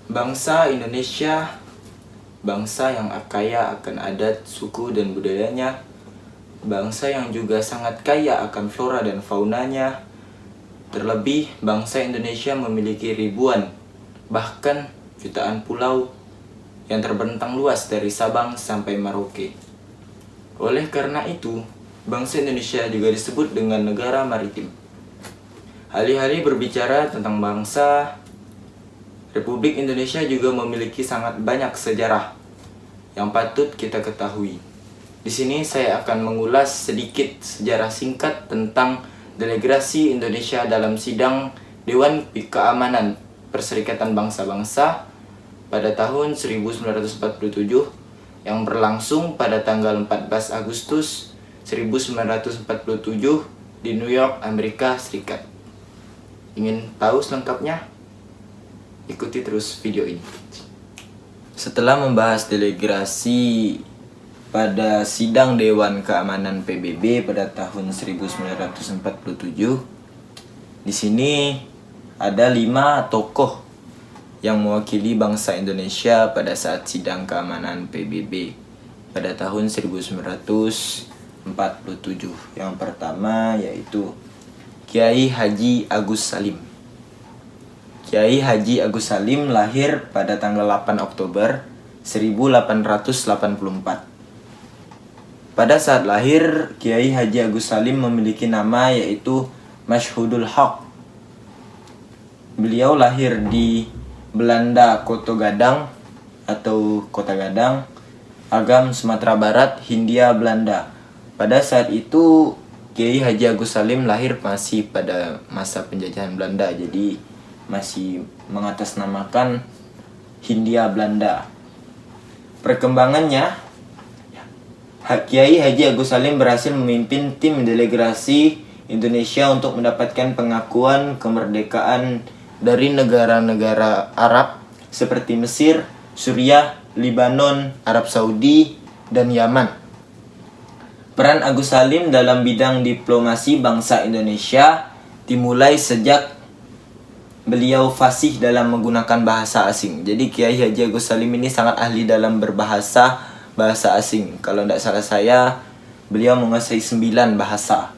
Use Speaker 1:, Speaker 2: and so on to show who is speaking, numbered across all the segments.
Speaker 1: Bangsa Indonesia, bangsa yang kaya akan adat, suku, dan budayanya, bangsa yang juga sangat kaya akan flora dan faunanya. Terlebih, bangsa Indonesia memiliki ribuan, bahkan jutaan pulau yang terbentang luas dari Sabang sampai Merauke. Oleh karena itu, bangsa Indonesia juga disebut dengan negara maritim. Alih-alih berbicara tentang bangsa, Republik Indonesia juga memiliki sangat banyak sejarah yang patut kita ketahui. Di sini saya akan mengulas sedikit sejarah singkat tentang delegasi Indonesia dalam sidang Dewan Keamanan Perserikatan Bangsa-Bangsa pada tahun 1947 yang berlangsung pada tanggal 14 Agustus 1947 di New York, Amerika Serikat. Ingin tahu selengkapnya? Ikuti terus video ini. Setelah membahas delegasi pada sidang Dewan Keamanan PBB pada tahun 1947, di sini ada 5 tokoh yang mewakili bangsa Indonesia pada saat sidang keamanan PBB pada tahun 1947. Yang pertama yaitu Kiai Haji Agus Salim. Kiai Haji Agus Salim lahir pada tanggal 8 Oktober 1884. Pada saat lahir, Kiai Haji Agus Salim memiliki nama yaitu Mashhudul Haq. Beliau lahir di Belanda, Kota Gadang atau Kota Gadang, Agam, Sumatera Barat, Hindia Belanda. Pada saat itu, Kiai Haji Agus Salim lahir masih pada masa penjajahan Belanda, jadi masih mengatasnamakan Hindia Belanda. Perkembangannya, Kiai Haji Agus Salim berhasil memimpin tim delegasi Indonesia untuk mendapatkan pengakuan kemerdekaan dari negara-negara Arab seperti Mesir, Suriah, Lebanon, Arab Saudi, dan Yaman. Peran Agus Salim dalam bidang diplomasi bangsa Indonesia dimulai sejak beliau fasih dalam menggunakan bahasa asing. Jadi Kiai Haji Agus Salim ini sangat ahli dalam bahasa asing. Kalau tidak salah saya, beliau menguasai 9 bahasa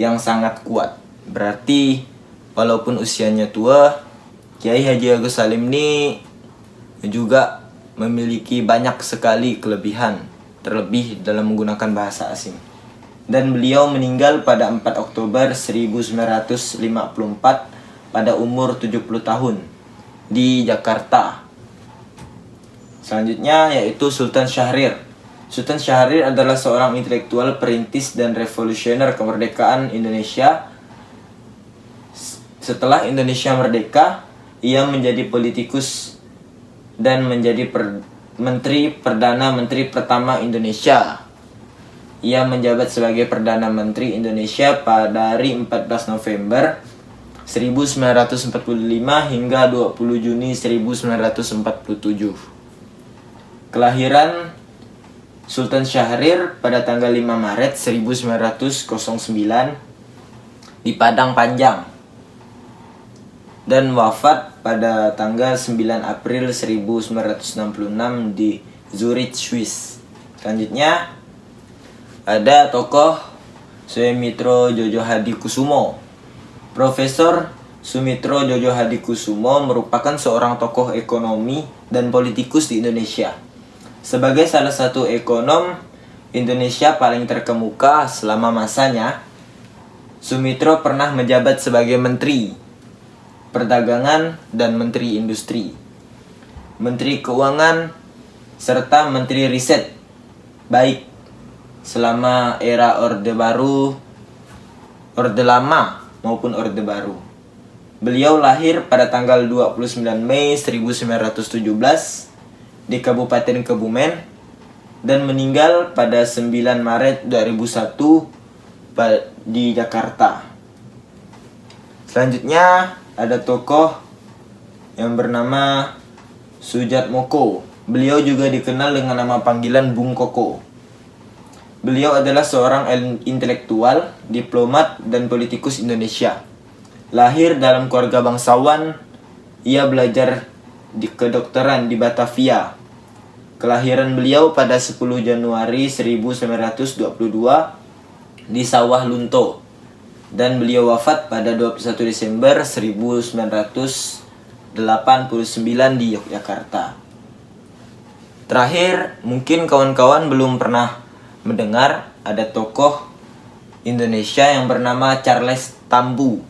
Speaker 1: yang sangat kuat. Berarti walaupun usianya tua, Kiai Haji Agus Salim ini juga memiliki banyak sekali kelebihan, terlebih dalam menggunakan bahasa asing. Dan beliau meninggal pada 4 Oktober 1954 pada umur 70 tahun di Jakarta. Selanjutnya yaitu Sultan Syahrir. Sultan Syahrir adalah seorang intelektual perintis dan revolusioner kemerdekaan Indonesia. Setelah Indonesia merdeka, ia menjadi politikus dan menjadi Perdana Menteri pertama Indonesia. Ia menjabat sebagai Perdana Menteri Indonesia pada hari 14 November 1945 hingga 20 Juni 1947. Kelahiran Sultan Syahrir pada tanggal 5 Maret 1909 di Padang Panjang dan wafat pada tanggal 9 April 1966 di Zurich, Swiss. Selanjutnya ada tokoh Sumitro Djojo Hadikusumo. Profesor Sumitro Djojo Hadikusumo merupakan seorang tokoh ekonomi dan politikus di Indonesia. Sebagai salah satu ekonom Indonesia paling terkemuka selama masanya, Sumitro pernah menjabat sebagai Menteri Perdagangan dan Menteri Industri, Menteri Keuangan, serta Menteri Riset, baik selama era Orde Baru, Orde Lama maupun Orde Baru. Beliau lahir pada tanggal 29 Mei 1917 di Kabupaten Kebumen dan meninggal pada 9 Maret 2001 di Jakarta. Selanjutnya ada tokoh yang bernama Sujatmoko. Beliau juga dikenal dengan nama panggilan Bung Koko. Beliau adalah seorang intelektual, diplomat, dan politikus Indonesia. Lahir dalam keluarga bangsawan ia belajar di kedokteran di Batavia. Kelahiran beliau pada 10 Januari 1922 di Sawah Lunto, dan beliau wafat pada 21 Desember 1989 di Yogyakarta. Terakhir, mungkin kawan-kawan belum pernah mendengar ada tokoh Indonesia yang bernama Charles Tambu.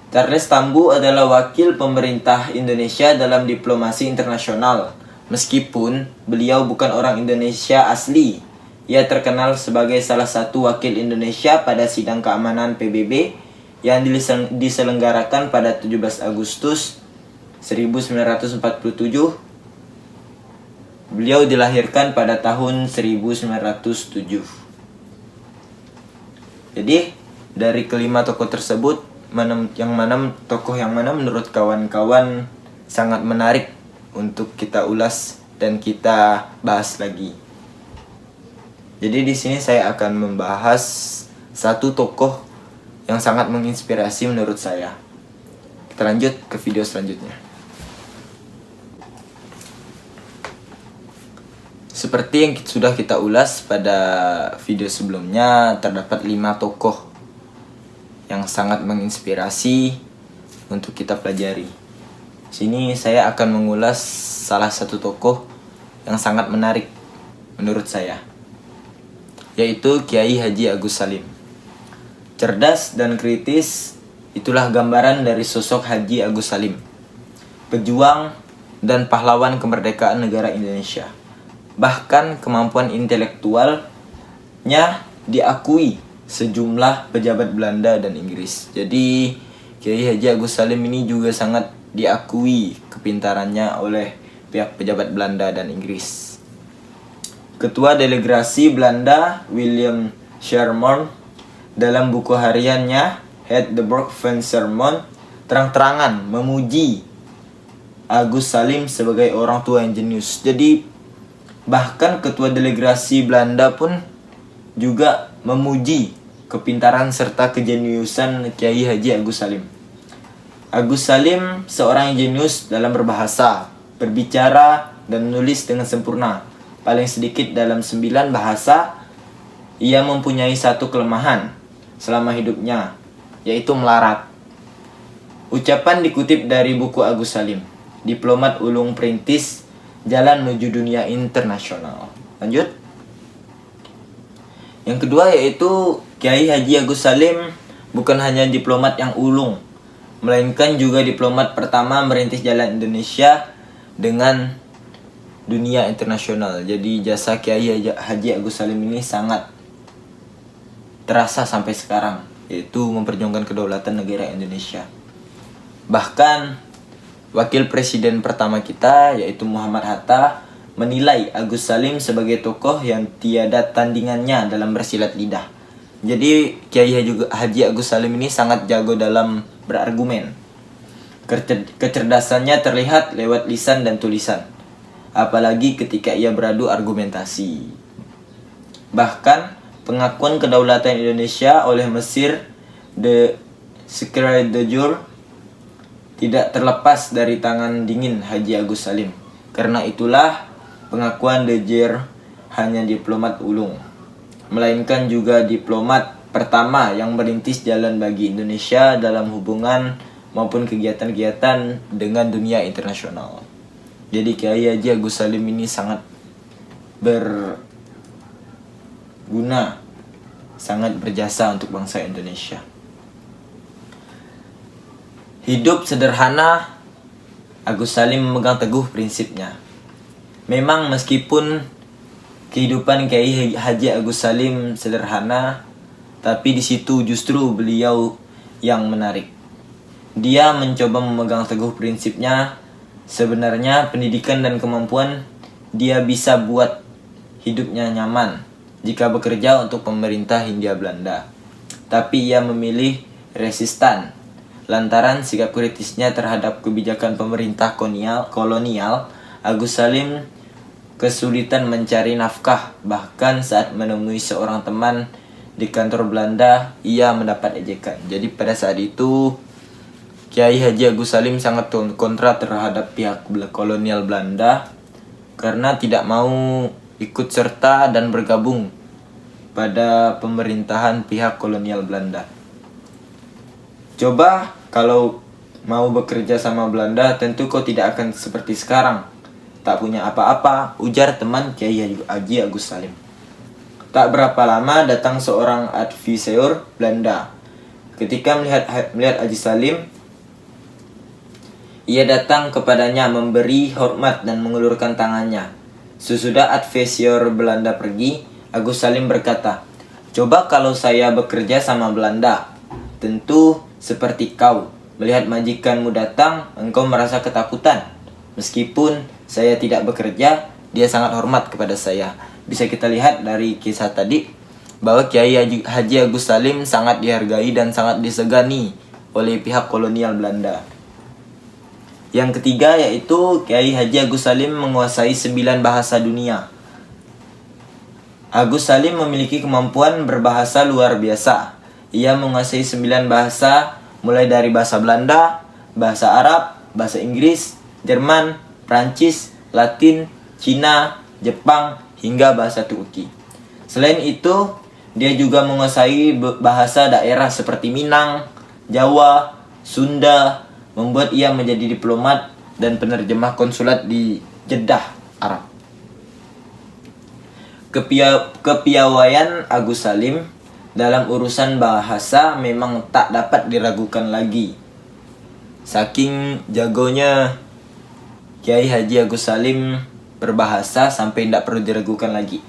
Speaker 1: Charles Tambu adalah wakil pemerintah Indonesia dalam diplomasi internasional. Meskipun beliau bukan orang Indonesia asli, ia terkenal sebagai salah satu wakil Indonesia pada sidang keamanan PBB yang diselenggarakan pada 17 Agustus 1947. Beliau dilahirkan pada tahun 1907. Jadi, dari kelima tokoh tersebut, tokoh yang mana menurut kawan-kawan sangat menarik untuk kita ulas dan kita bahas lagi. Jadi di sini saya akan membahas satu tokoh yang sangat menginspirasi menurut saya. Kita lanjut ke video selanjutnya. Seperti yang sudah kita ulas pada video sebelumnya, terdapat 5 tokoh yang sangat menginspirasi untuk kita pelajari. Sini saya akan mengulas salah satu tokoh yang sangat menarik menurut saya, yaitu Kiai Haji Agus Salim. Cerdas dan kritis, itulah gambaran dari sosok Haji Agus Salim, pejuang dan pahlawan kemerdekaan negara Indonesia. Bahkan kemampuan intelektualnya diakui sejumlah pejabat Belanda dan Inggris. Jadi Kiai Haji Agus Salim ini juga sangat diakui kepintarannya oleh pihak pejabat Belanda dan Inggris. Ketua delegasi Belanda William Sherman dalam buku hariannya Heidelberg van Sermon terang-terangan memuji Agus Salim sebagai orang tua yang jenius. Jadi bahkan ketua delegasi Belanda pun juga memuji kepintaran serta kejeniusan Kiai Haji Agus Salim. Agus Salim seorang yang jenius dalam berbahasa, berbicara, dan menulis dengan sempurna. Paling sedikit dalam 9 bahasa. Ia mempunyai satu kelemahan selama hidupnya, yaitu melarat. Ucapan dikutip dari buku Agus Salim, Diplomat Ulung Perintis Jalan Menuju Dunia Internasional. Lanjut. Yang kedua yaitu Kiai Haji Agus Salim bukan hanya diplomat yang ulung, melainkan juga diplomat pertama merintis jalan Indonesia dengan dunia internasional. Jadi jasa Kiai Haji Agus Salim ini sangat terasa sampai sekarang, yaitu memperjuangkan kedaulatan negara Indonesia. Bahkan wakil presiden pertama kita yaitu Muhammad Hatta menilai Agus Salim sebagai tokoh yang tiada tandingannya dalam bersilat lidah. Jadi Kiai Haji Agus Salim ini sangat jago dalam berargumen. Kecerdasannya terlihat lewat lisan dan tulisan, apalagi ketika ia beradu argumentasi. Bahkan pengakuan kedaulatan Indonesia oleh Mesir, the Secret de Jour, tidak terlepas dari tangan dingin Haji Agus Salim. Karena itulah pengakuan de Jour hanya diplomat ulung, melainkan juga diplomat pertama yang merintis jalan bagi Indonesia dalam hubungan maupun kegiatan-kegiatan dengan dunia internasional. Jadi Kiai Haji Agus Salim ini sangat berguna, sangat berjasa untuk bangsa Indonesia. Hidup sederhana, Agus Salim memegang teguh prinsipnya. Memang meskipun kehidupan Kiai Haji Agus Salim sederhana, tapi di situ justru beliau yang menarik. Dia mencoba memegang teguh prinsipnya. Sebenarnya pendidikan dan kemampuan dia bisa buat hidupnya nyaman jika bekerja untuk pemerintah Hindia Belanda. Tapi ia memilih resistan lantaran sikap kritisnya terhadap kebijakan pemerintah kolonial. Agus Salim kesulitan mencari nafkah. Bahkan saat menemui seorang teman di kantor Belanda, ia mendapat ejekan. Jadi pada saat itu Kiai Haji Agus Salim sangat kontra terhadap pihak kolonial Belanda karena tidak mau ikut serta dan bergabung pada pemerintahan pihak kolonial Belanda. Coba kalau mau bekerja sama Belanda, tentu kau tidak akan seperti sekarang, tak punya apa-apa, ujar teman Kiai Haji Agus Salim. Tak berapa lama datang seorang advisor Belanda. Ketika melihat Haji Salim, ia datang kepadanya memberi hormat dan mengulurkan tangannya. Sesudah advisor Belanda pergi, Agus Salim berkata, "Coba kalau saya bekerja sama Belanda, tentu seperti kau. Melihat majikanmu datang, engkau merasa ketakutan. Meskipun saya tidak bekerja, dia sangat hormat kepada saya." Bisa kita lihat dari kisah tadi bahwa Kiai Haji Agus Salim sangat dihargai dan sangat disegani oleh pihak kolonial Belanda. Yang ketiga yaitu Kiai Haji Agus Salim menguasai 9 bahasa dunia. Agus Salim memiliki kemampuan berbahasa luar biasa. Ia menguasai 9 bahasa, mulai dari bahasa Belanda, bahasa Arab, bahasa Inggris, Jerman, Prancis, Latin, Cina, Jepang, hingga bahasa Turki. Selain itu, dia juga menguasai bahasa daerah seperti Minang, Jawa, Sunda, membuat ia menjadi diplomat dan penerjemah konsulat di Jeddah, Arab. Kepiawaian Agus Salim dalam urusan bahasa memang tak dapat diragukan lagi. Saking jagonya Kiai Haji Agus Salim berbahasa sampai tidak perlu diragukan lagi.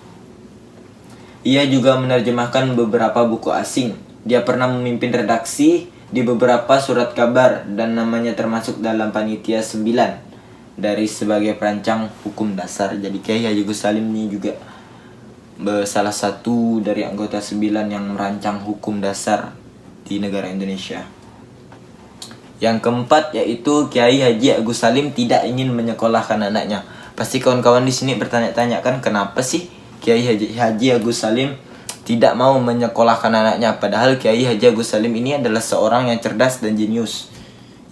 Speaker 1: Ia juga menerjemahkan beberapa buku asing. Dia pernah memimpin redaksi di beberapa surat kabar dan namanya termasuk dalam panitia 9 dari sebagai perancang hukum dasar. Jadi Kiai Haji Agus Salim ini juga salah satu dari anggota 9 yang merancang hukum dasar di negara Indonesia. Yang keempat yaitu Kiai Haji Agus Salim tidak ingin menyekolahkan anaknya. Pasti kawan-kawan di sini bertanya-tanya kan, kenapa sih Kiai Haji Agus Salim tidak mau menyekolahkan anaknya, padahal Kiai Haji Agus Salim ini adalah seorang yang cerdas dan jenius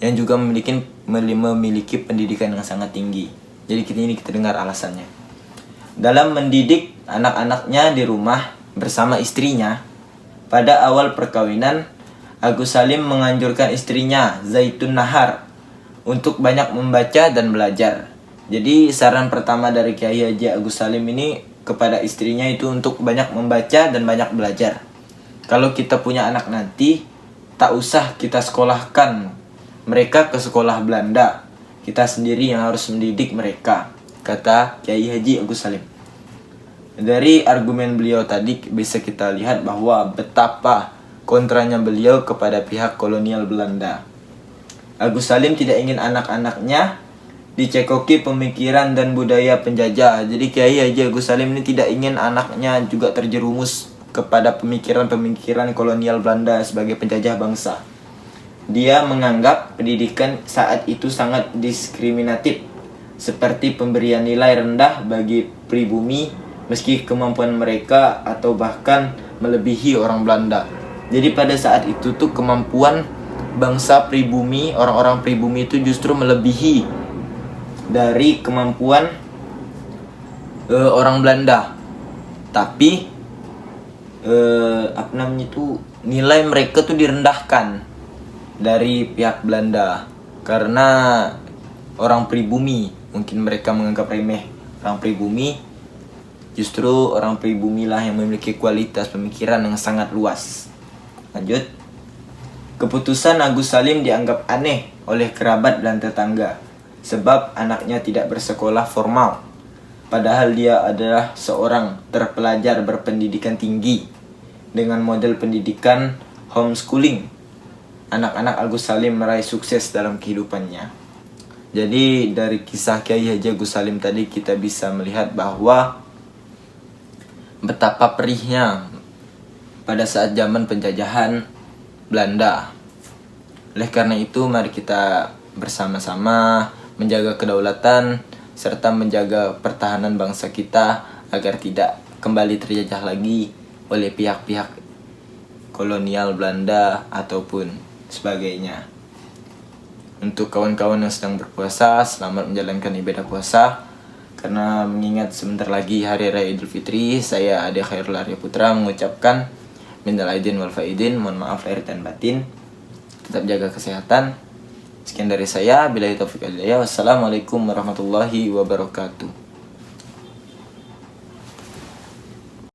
Speaker 1: yang juga memiliki pendidikan yang sangat tinggi. Jadi kita dengar alasannya. Dalam mendidik anak-anaknya di rumah bersama istrinya, pada awal perkawinan, Agus Salim menganjurkan istrinya, Zaitun Nahar, untuk banyak membaca dan belajar. Jadi saran pertama dari Kiai Haji Agus Salim ini kepada istrinya itu untuk banyak membaca dan banyak belajar. Kalau kita punya anak nanti, tak usah kita sekolahkan mereka ke sekolah Belanda. Kita sendiri yang harus mendidik mereka, kata Kiai Haji Agus Salim. Dari argumen beliau tadi bisa kita lihat bahwa betapa kontranya beliau kepada pihak kolonial Belanda. Agus Salim tidak ingin anak-anaknya dicekoki pemikiran dan budaya penjajah. Jadi Kiai Haji Agus Salim ini tidak ingin anaknya juga terjerumus kepada pemikiran-pemikiran kolonial Belanda sebagai penjajah bangsa. Dia menganggap pendidikan saat itu sangat diskriminatif, seperti pemberian nilai rendah bagi pribumi meski kemampuan mereka atau bahkan melebihi orang Belanda. Jadi pada saat itu tuh kemampuan bangsa pribumi, orang-orang pribumi itu justru melebihi dari kemampuan orang Belanda. Tapi nilai mereka tuh direndahkan dari pihak Belanda karena orang pribumi, mungkin mereka menganggap remeh orang pribumi. Justru orang pribumi lah yang memiliki kualitas pemikiran yang sangat luas. Lanjut. Keputusan Agus Salim dianggap aneh oleh kerabat dan tetangga sebab anaknya tidak bersekolah formal, padahal dia adalah seorang terpelajar berpendidikan tinggi dengan model pendidikan homeschooling. Anak-anak Agus Salim meraih sukses dalam kehidupannya. Jadi dari kisah Kiai Haji Agus Salim tadi kita bisa melihat bahwa betapa perihnya pada saat zaman penjajahan Belanda. Oleh karena itu mari kita bersama-sama menjaga kedaulatan serta menjaga pertahanan bangsa kita agar tidak kembali terjajah lagi oleh pihak-pihak kolonial Belanda ataupun sebagainya. Untuk kawan-kawan yang sedang berpuasa, selamat menjalankan ibadah puasa. Karena mengingat sebentar lagi Hari Raya Idul Fitri, saya Ade Khairul Arya Putra mengucapkan minal aidin wal faidin, mohon maaf lahir dan batin. Tetap jaga kesehatan. Sekian dari saya, billahi taufiq wal hidayah. Wassalamualaikum warahmatullahi wabarakatuh.